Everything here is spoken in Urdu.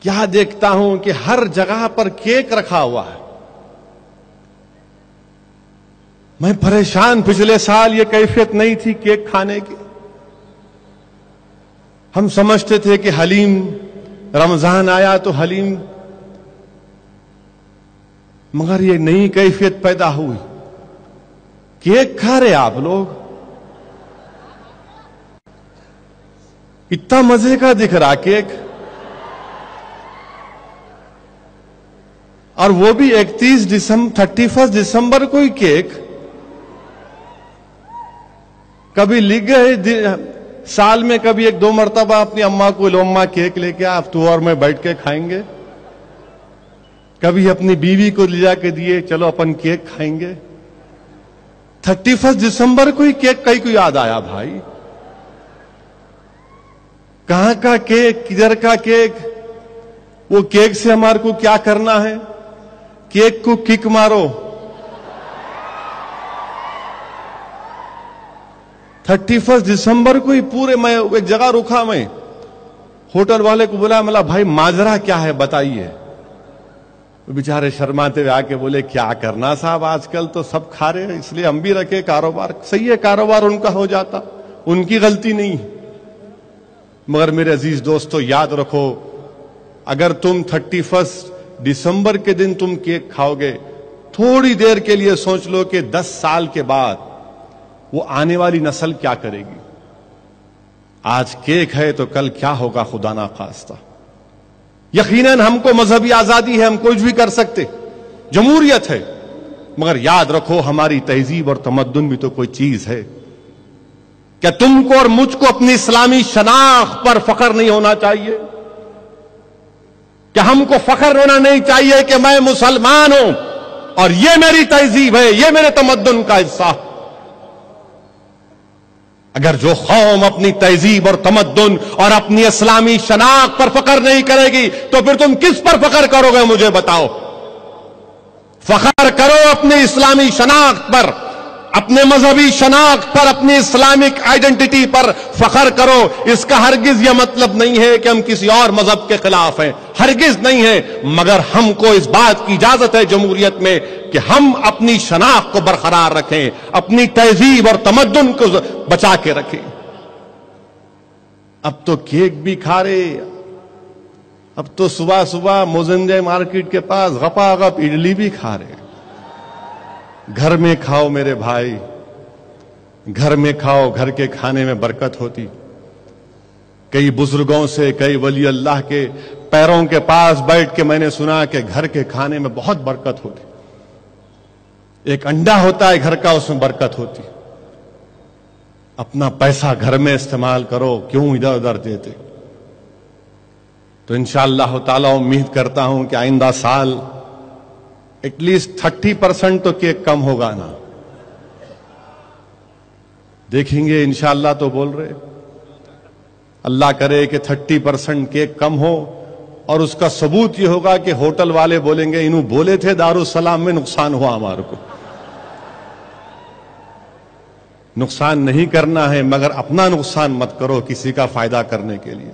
کیا دیکھتا ہوں کہ ہر جگہ پر کیک رکھا ہوا ہے. میں پریشان. پچھلے سال یہ کیفیت نہیں تھی کیک کھانے کی. ہم سمجھتے تھے کہ حلیم، رمضان آیا تو حلیم، مگر یہ نئی کیفیت پیدا ہوئی. کیک کھا رہے آپ لوگ، اتنا مزے کا دکھ رہا کیک، اور وہ بھی 31 دسمبر کو ہی کیک. کبھی لکھ گئے سال میں کبھی 1-2 مرتبہ اپنی اماں کو، لو اماں کیک لے کے آپ تو اور میں بیٹھ کے کھائیں گے. کبھی اپنی بیوی کو لے جا کے دیے، چلو اپن کیک کھائیں گے. 31 دسمبر کو ہی کیک کئی کو یاد آیا بھائی. کہاں کا کیک، کدھر کا کیک؟ وہ کیک سے ہمارے کو کیا کرنا ہے؟ کیک کو کک مارو. 31 دسمبر کو ہی پورے، میں ایک جگہ رکا، میں ہوٹل والے کو بولا، ملا بھائی ماجرا کیا ہے بتائیے. بیچارے شرماتے ہوئے آ کے بولے کیا کرنا صاحب، آج کل تو سب کھا رہے ہیں اس لیے ہم بھی رکھے. کاروبار صحیح ہے، کاروبار ان کا ہو جاتا، ان کی غلطی نہیں. مگر میرے عزیز دوستو یاد رکھو، اگر تم 31 دسمبر کے دن تم کیک کھاؤ گے، تھوڑی دیر کے لیے سوچ لو کہ 10 سال کے بعد وہ آنے والی نسل کیا کرے گی. آج کیک ہے تو کل کیا ہوگا خدا نہ خواستہ. یقیناً ہم کو مذہبی آزادی ہے، ہم کچھ بھی کر سکتے، جمہوریت ہے، مگر یاد رکھو ہماری تہذیب اور تمدن بھی تو کوئی چیز ہے. کیا تم کو اور مجھ کو اپنی اسلامی شناخت پر فخر نہیں ہونا چاہیے؟ کہ ہم کو فخر ہونا نہیں چاہیے کہ میں مسلمان ہوں اور یہ میری تہذیب ہے، یہ میرے تمدن کا حصہ؟ اگر جو قوم اپنی تہذیب اور تمدن اور اپنی اسلامی شناخت پر فخر نہیں کرے گی تو پھر تم کس پر فخر کرو گے مجھے بتاؤ. فخر کرو اپنی اسلامی شناخت پر، اپنے مذہبی شناخت پر، اپنی اسلامک آئیڈینٹی پر فخر کرو. اس کا ہرگز یہ مطلب نہیں ہے کہ ہم کسی اور مذہب کے خلاف ہیں، ہرگز نہیں ہے. مگر ہم کو اس بات کی اجازت ہے جمہوریت میں کہ ہم اپنی شناخت کو برقرار رکھیں، اپنی تہذیب اور تمدن کو بچا کے رکھیں. اب تو کیک بھی کھا رہے، اب تو صبح صبح موزندے مارکیٹ کے پاس غپا غپ اڈلی بھی کھا رہے. گھر میں کھاؤ میرے بھائی، گھر میں کھاؤ، گھر کے کھانے میں برکت ہوتی. کئی بزرگوں سے، کئی ولی اللہ کے پیروں کے پاس بیٹھ کے میں نے سنا کہ گھر کے کھانے میں بہت برکت ہوتی. ایک انڈا ہوتا ہے گھر کا، اس میں برکت ہوتی. اپنا پیسہ گھر میں استعمال کرو، کیوں ادھر ادھر دیتے. تو انشاءاللہ تعالی امید کرتا ہوں کہ آئندہ سال ایٹ لیسٹ 30% تو کیک کم ہوگا نا. دیکھیں گے انشاءاللہ. تو بول رہے اللہ کرے کہ 30% کیک کم ہو، اور اس کا ثبوت یہ ہوگا کہ ہوٹل والے بولیں گے انہوں بولے تھے دارالسلام میں نقصان ہوا ہمارے کو. نقصان نہیں کرنا ہے، مگر اپنا نقصان مت کرو کسی کا فائدہ کرنے کے لیے.